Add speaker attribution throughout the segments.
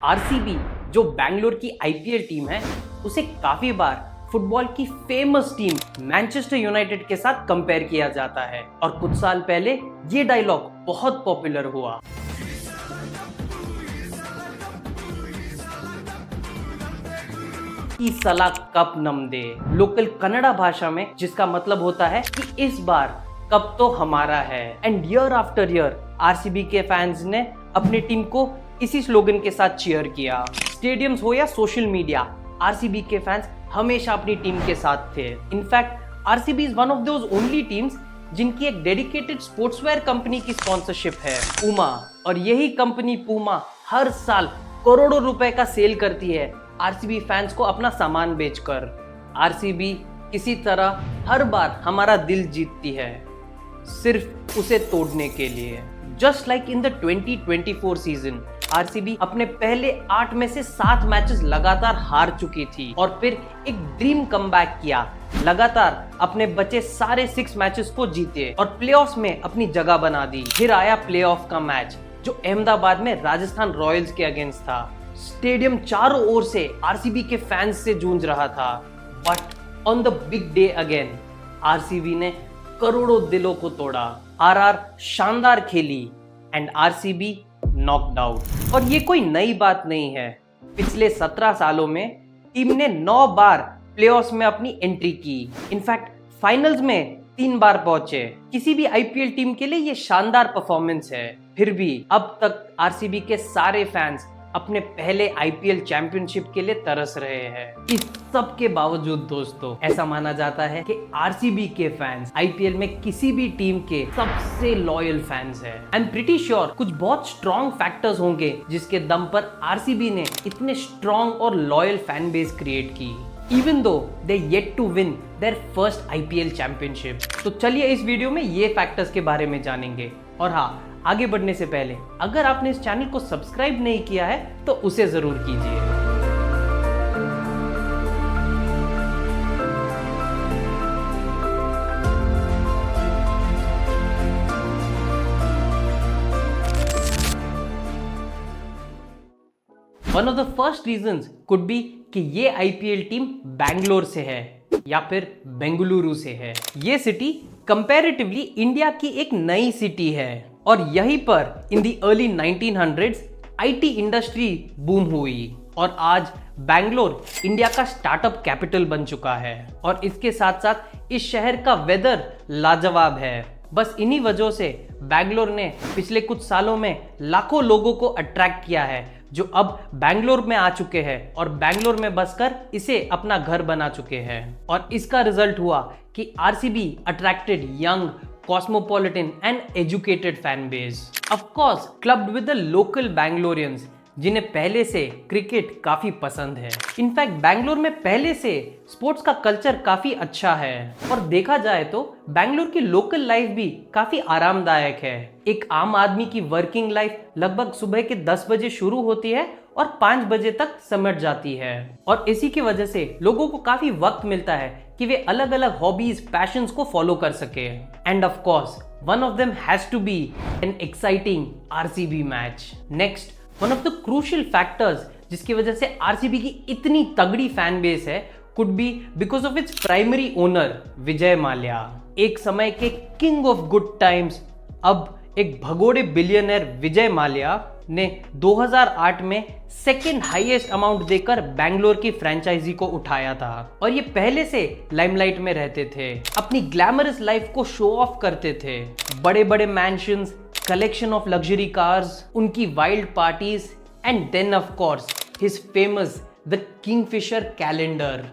Speaker 1: RCB जो बैंगलोर की IPL team है उसे काफी बार फुटबॉल की फेमस टीम मैनचेस्टर यूनाइटेड के साथ कंपेयर किया जाता है और कुछ साल पहले ये डायलॉग बहुत पॉपुलर हुआ। ई साला कप नम दे, लोकल कन्नड़ा भाषा में जिसका मतलब होता है कि इस बार कप तो हमारा है। And year after year RCB के फैंस ने अपनी टीम को इसी स्लोगन के साथ चीयर किया। स्टेडियम्स हो या सोशल मीडिया, आरसीबी के फैंस हमेशा अपनी टीम के साथ थे। In fact RCB is one of those only teams जिनकी एक डेडिकेटेड स्पोर्ट्सवेयर कंपनी की स्पॉन्सरशिप है, पूमा। और यही कंपनी पूमा हर साल करोड़ों रुपए का सेल करती है आरसीबी फैंस को अपना सामान बेचकर। आरसीबी किसी तरह हर बार हमारा दिल जीतती है, सिर्फ उसे तोड़ने के लिए। Just like in the 2024 season, RCB अपने पहले 8 में से 7 मैचेस लगातार हार चुकी थी और फिर एक ड्रीम कमबैक किया। लगातार अपने बचे सारे 6 मैचेस को जीते और प्लेऑफ्स में अपनी जगह बना दी। फिर आया प्लेऑफ का मैच जो अहमदाबाद में राजस्थान रॉयल्स के अगेंस्ट था। स्टेडियम चारों ओर से आरसीबी के फैंस से जूझ रहा था, but on the big day again RCB ने करोड़ों दिलों को तोड़ा। आरआर शानदार खेली एंड आरसीबी नॉकड आउट। और ये कोई नई बात नहीं है, पिछले 17 सालों में टीम ने 9 बार प्लेऑफ्स में अपनी एंट्री की। इनफैक्ट फाइनल्स में 3 बार पहुंचे। किसी भी आईपीएल टीम के लिए ये शानदार परफॉर्मेंस है। फिर भी अब तक आरसीबी के सारे फैंस अपने पहले आईपीएल चैंपियनशिप के लिए तरस रहे हैं। इस सब के बावजूद दोस्तों ऐसा माना जाता है कि आरसीबी के फैंस आईपीएल में किसी भी टीम के सबसे लॉयल फैंस हैं। आई एम प्रीटी श्योर कुछ बहुत स्ट्रॉन्ग फैक्टर्स होंगे जिसके दम पर आरसीबी ने इतने स्ट्रॉन्ग और लॉयल फैन बेस क्रिएट की, even though they yet to win their first IPL championship. तो चलिए इस वीडियो में ये फैक्टर्स के बारे में जानेंगे। और हाँ, आगे बढ़ने से पहले अगर आपने इस चैनल को सब्सक्राइब नहीं किया है तो उसे जरूर कीजिए। One of the first reasons could be कि ये आईपीएल टीम बैंगलोर से है या फिर बेंगलुरु से है। ये सिटी कंपैरेटिवली इंडिया की एक नई सिटी है और यहीं पर in the early 1900s IT industry boom हुई और आज बैंगलोर इंडिया का स्टार्टअप कैपिटल बन चुका है। और इसके साथ साथ इस शहर का वेदर लाजवाब है। बस इन्हीं वजहों से बैंगलोर ने पिछले कुछ सालों में लाखों लोगों को अट्रैक्ट किया है जो अब बैंगलोर में आ चुके हैं और बैंगलोर में बसकर इसे अपना घर बना चुके हैं। और इसका रिजल्ट हुआ कि RCB attracted young, cosmopolitan and educated fan base. Of course, clubbed with the local Bangaloreans जिन्हें पहले से क्रिकेट काफी पसंद है। इनफैक्ट बैंगलोर में पहले से स्पोर्ट्स का कल्चर काफी अच्छा है और देखा जाए तो बैंगलोर की लोकल लाइफ भी काफी आरामदायक है। एक आम आदमी की वर्किंग लाइफ लगभग सुबह के 10 बजे शुरू होती है और 5 बजे तक सिमट जाती है और इसी की वजह से लोगों को काफी वक्त मिलता है कि वे अलग अलग हॉबीज, पैशंस को फॉलो कर सके। And of course one of them has to be an exciting RCB match. Next, one of the crucial factors जिसकी वजह से आरसीबी की इतनी तगड़ी फैन बेस है could be because of its primary owner Vijay Mallya. एक समय के किंग ऑफ गुड टाइम्स, अब एक भगोड़े बिलियनर विजय माल्या ने 2008 में सेकेंड हाईएस्ट अमाउंट देकर बैंगलोर की फ्रेंचाइजी को उठाया था और ये पहले से लाइमलाइट में रहते थे। अपनी ग्लैमरस लाइफ को शो ऑफ करते थे। बड़े बड़े mansions, collection of luxury cars, उनकी wild parties and then of course his famous the Kingfisher calendar.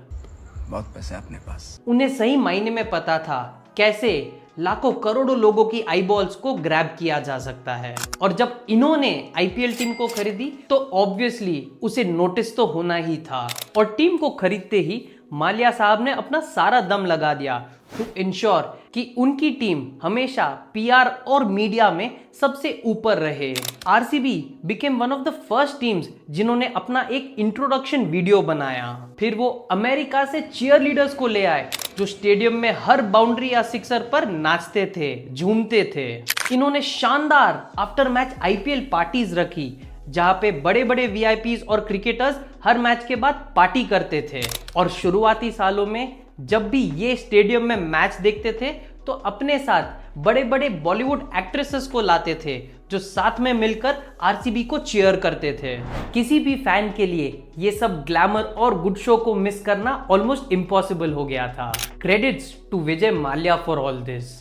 Speaker 2: बहुत पैसे अपने पास।
Speaker 1: उन्हें सही मायने में पता था कैसे लाखों करोड़ों लोगों की आईबॉल्स को ग्रैब किया जा सकता है। और जब इन्होंने आईपीएल टीम को खरीदी तो ऑब्वियसली उसे नोटिस तो होना ही था और टीम को खरीदते ही माल्या साहब ने अपना सारा दम लगा दिया टू इंश्योर कि उनकी टीम हमेशा पीआर और मीडिया में सबसे ऊपर रहे। RCB became one of the first teams जिन्होंने अपना एक इंट्रोडक्शन वीडियो बनाया। फिर वो अमेरिका से चीयर लीडर्स को ले आए जो स्टेडियम में हर बाउंड्री या सिक्सर पर नाचते थे, झूमते थे। इन्होंने शानदार आफ्टर मैच आईपीएल पार्टीज रखी जहां पे बड़े बड़े वीआईपीज और क्रिकेटर्स हर मैच के बाद पार्टी करते थे। और शुरुआती सालों में जब भी ये स्टेडियम में मैच देखते थे तो अपने साथ बड़े बड़े बॉलीवुड एक्ट्रेसेस को लाते थे जो साथ में मिलकर आरसीबी को चीयर करते थे। किसी भी फैन के लिए ये सब ग्लैमर और गुड शो को मिस करना ऑलमोस्ट इम्पॉसिबल हो गया था। Credits to Vijay Mallya for all this.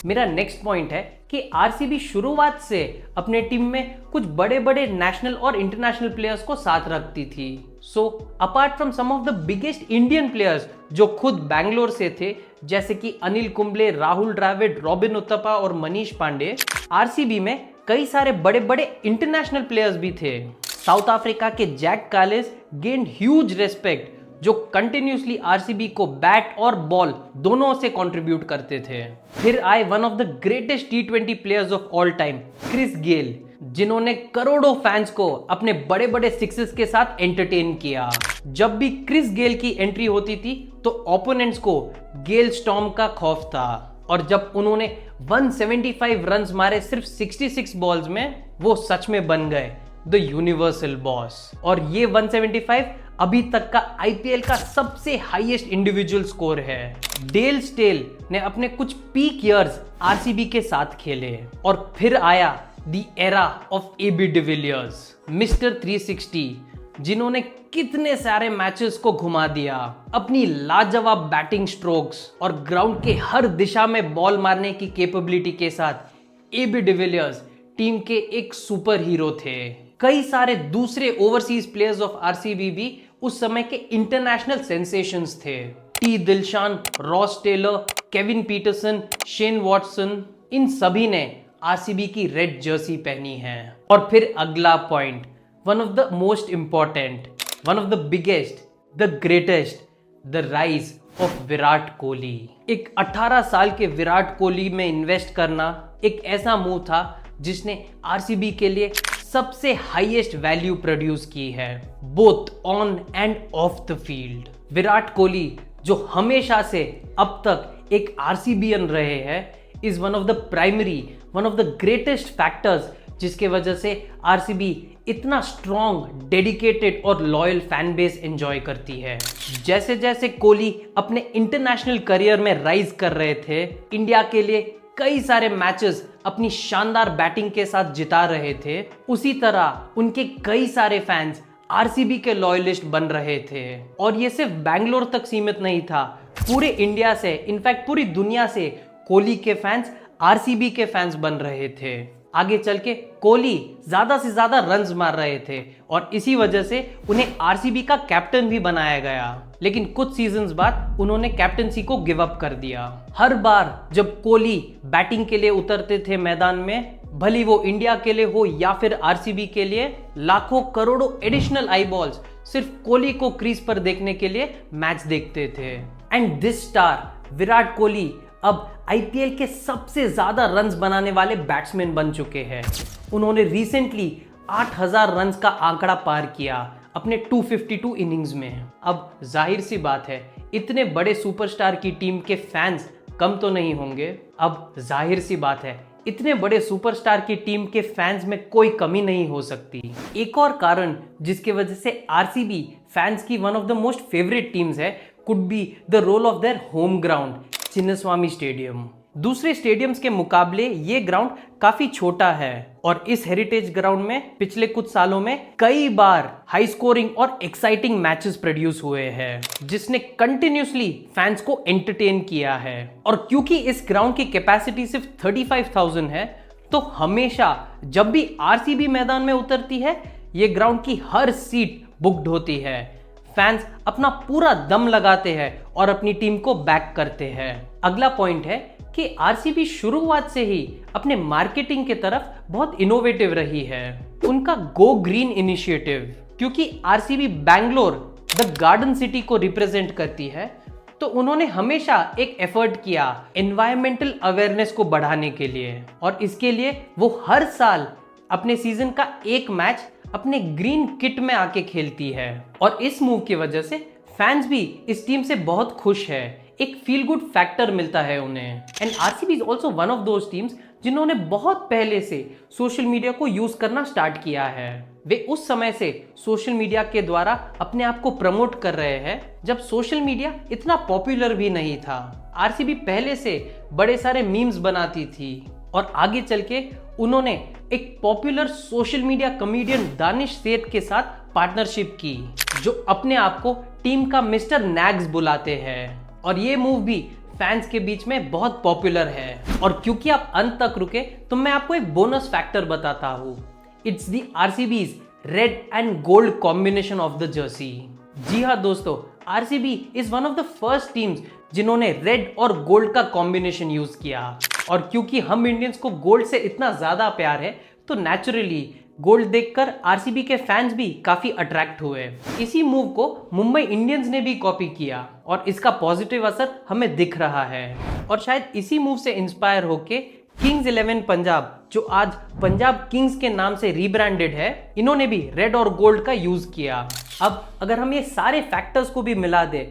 Speaker 1: मेरा नेक्स्ट पॉइंट है कि आरसीबी शुरुआत से अपने टीम में कुछ बड़े बड़े नेशनल और इंटरनेशनल प्लेयर्स को साथ रखती थी। So apart from some of the biggest Indian players जो खुद बैंगलोर से थे, जैसे कि अनिल कुंबले, राहुल द्रविड़, रॉबिन उथप्पा और मनीष पांडे, आरसीबी में कई सारे बड़े बड़े इंटरनेशनल प्लेयर्स भी थे। साउथ अफ्रीका के Jack Kallis gained huge respect, जो कंटिन्यूसली आरसीबी को बैट और बॉल दोनों से कंट्रीब्यूट करते थे। फिर आए वन ऑफ द ग्रेटेस्ट टी20 players of all time, Chris Gayle, जिन्होंने करोड़ों फैंस को अपने बड़े बड़े सिक्सेस के साथ एंटरटेन किया। जब भी क्रिस गेल की एंट्री होती थी तो ओपोनेंट्स को गेल स्टॉर्म का खौफ था, और जब उन्होंने 175 रन्स मारे सिर्फ 66 बॉल्स में, वो सच में बन गए द यूनिवर्सल बॉस। और ये 175 अभी तक का आईपीएल का सबसे हाईएस्ट इंडिविजुअल स्कोर है। डेल स्टेल ने अपने कुछ पीक इयर्स आरसीबी के साथ खेले, और फिर आया the era of AB de Villiers, mister 360, जिन्होंने कितने सारे मैचेस को घुमा दिया अपनी लाजवाब बैटिंग स्ट्रोक्स और ग्राउंड के हर दिशा में बॉल मारने की कैपेबिलिटी के साथ। एबी डिविलियर्स टीम के एक सुपर हीरो थे। कई सारे दूसरे ओवरसीज प्लेयर्स ऑफ आरसीबी भी उस समय के इंटरनेशनल सेंसेशंस थे। T Dilshan, Ross Taylor, Kevin Pietersen, Shane Watson, इन सभी ने आरसीबी की रेड जर्सी पहनी है। और फिर अगला point, one of the most important, one of the biggest, the greatest, the rise of Virat Kohli. एक 18 साल के विराट कोहली में इन्वेस्ट करना एक ऐसा मूव था जिसने आरसीबी के लिए सबसे हाईएस्ट वैल्यू प्रोड्यूस की है, both on end of the field. Virat Kohli, जो हमेशा से अब तक एक आरसीबीएन रहे हैं, is one of the primary, one of the greatest factors जिसके वजह से आरसीबी इतना स्ट्रॉन्ग, डेडिकेटेड और लॉयल फैन बेस एंजॉय करती है। जैसे जैसे कोहली अपने इंटरनेशनल करियर में राइज कर रहे थे, इंडिया के लिए कई सारे मैचेस अपनी शानदार बैटिंग के साथ जिता रहे थे, उसी तरह उनके कई सारे फैंस आरसीबी के लॉयलिस्ट बन रहे थे। और ये सिर्फ बैंगलोर तक सीमित नहीं था, पूरे इंडिया से, इनफैक्ट पूरी दुनिया से कोहली के फैंस आरसीबी के फैंस बन रहे थे। आगे चल के कोहली ज्यादा से ज्यादा रन्स मार रहे थे और इसी वजह से उन्हें आरसीबी का कैप्टन भी बनाया गया। लेकिन कुछ सीजन्स बाद उन्होंने कैप्टनसी को गिव अप कर दिया। हर बार जब कोहली बैटिंग के लिए उतरते थे मैदान में, भली वो इंडिया के लिए हो या फिर आरसीबी के लिए, लाखों करोड़ों एडिशनल आई बॉल्स सिर्फ कोहली को क्रीज पर देखने के लिए मैच देखते थे। And this star Virat Kohli अब आईपीएल के सबसे ज्यादा रन्स बनाने वाले बैट्समैन बन चुके हैं। उन्होंने रिसेंटली 8000 रन्स का आंकड़ा पार किया अपने 252 इनिंग्स में। अब जाहिर सी बात है, इतने बड़े सुपरस्टार की टीम के फैंस कम तो नहीं होंगे। अब जाहिर सी बात है, इतने बड़े सुपरस्टार की टीम के फैंस में कोई कमी नहीं हो सकती। एक और कारण जिसकी वजह से आरसीबी फैंस की one of the most favourite teams है, could be the role of their home ground, Chinnaswamy stadium. दूसरे स्टेडियम्स के मुकाबले ये ग्राउंड काफी छोटा है और इस हेरिटेज ग्राउंड में पिछले कुछ सालों में कई बार हाई स्कोरिंग और एक्साइटिंग मैचेस प्रोड्यूस हुए हैं, जिसने कंटिन्यूसली फैंस को एंटरटेन किया है। और क्योंकि इस ग्राउंड की कैपेसिटी सिर्फ 35,000 है, तो हमेशा जब भी आरसीबी मैदान में उतरती है, ये ग्राउंड की हर सीट बुक्ड होती है। फैंस अपना पूरा दम लगाते हैं और अपनी टीम को बैक करते हैं। अगला पॉइंट है कि आरसीबी शुरुआत से ही अपने मार्केटिंग के तरफ बहुत इनोवेटिव रही है। उनका गो ग्रीन इनिशिएटिव, क्योंकि RCB Bangalore the garden city को रिप्रेजेंट करती है, तो उन्होंने हमेशा एक एफर्ट किया एनवायरमेंटल अवेयरनेस को बढ़ाने के लिए, और इसके लिए वो हर साल अपने सीजन का एक मैच अपने ग्रीन किट में आके खेलती है। और इस मूव की वजह से फैंस भी इस टीम से बहुत खुश है, एक फील गुड फैक्टर मिलता है उन्हें। And RCB is also one of those teams जिन्होंने बहुत पहले से सोशल मीडिया को यूज करना स्टार्ट किया है। वे उस समय से सोशल मीडिया के द्वारा अपने आप को प्रमोट कर रहे हैं जब सोशल मीडिया इतना पॉपुलर भी नहीं था। आरसीबी पहले से बड़े सारे मीम्स बनाती थी और आगे चल के उन्होंने एक popular social media comedian Danish सेठ के साथ पार्टनरशिप की, जो अपने आप को टीम का मिस्टर नैग्स बुलाते हैं। और ये मूव भी फैंस के बीच में बहुत पॉपुलर है। और क्योंकि आप अंत तक रुके तो मैं आपको एक बोनस फैक्टर बताता हूँ। It's the RCB's red and gold combination of the jersey. जी हाँ दोस्तों, RCB is one of the first teams जिन्होंने रेड और गोल्ड का कॉम्बिनेशन यूज किया। और क्योंकि हम इंडियंस को गोल्ड से इतना ज्यादा प्यार है तो नेचुरली गोल्ड देखकर आरसीबी के फैंस भी काफी अट्रैक्ट हुए। इसी मूव को मुंबई इंडियंस ने भी कॉपी किया और इसका पॉजिटिव असर हमें दिख रहा है। और शायद इसी मूव से इंस्पायर होके किंग्स 11 पंजाब, जो आज पंजाब किंग्स के नाम से रीब्रांडेड है, इन्होंने भी रेड और गोल्ड का यूज किया। अब अगर हम ये सारे फैक्टर्स को भी मिला दे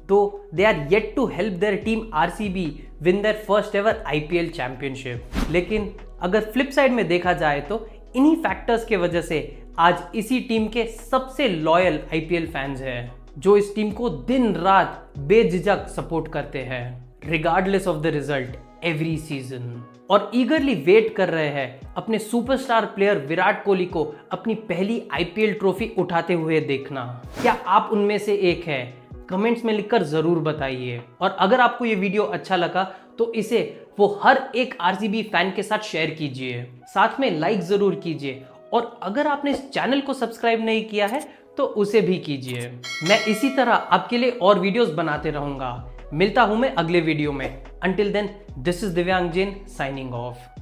Speaker 1: तो they are yet to help their team RCB win their first ever IPL championship. लेकिन अगर फ्लिप साइड में देखा जाए तो इन्हीं फैक्टर्स के वजह से आज इसी टीम के सबसे लॉयल आईपीएल फैंस हैं, जो इस टीम को दिन रात बेझिझक सपोर्ट करते हैं regardless of the result every season, और ईगरली वेट कर रहे हैं अपने सुपरस्टार प्लेयर विराट कोहली को अपनी पहली आईपीएल ट्रॉफी उठाते हुए देखना। क्या आप उनमें से एक है? कमेंट्स में लिखकर जरूर बताइए। और अगर आपको ये वीडियो अच्छा लगा तो इसे वो हर एक आरसीबी फैन के साथ शेयर कीजिए, साथ में लाइक जरूर कीजिए। और अगर आपने इस चैनल को सब्सक्राइब नहीं किया है तो उसे भी कीजिए। मैं इसी तरह आपके लिए और वीडियोस बनाते रहूंगा। मिलता हूं मैं अगले वीडियो में। अंटिल देन, दिस इज दिव्यांग जैन साइनिंग ऑफ।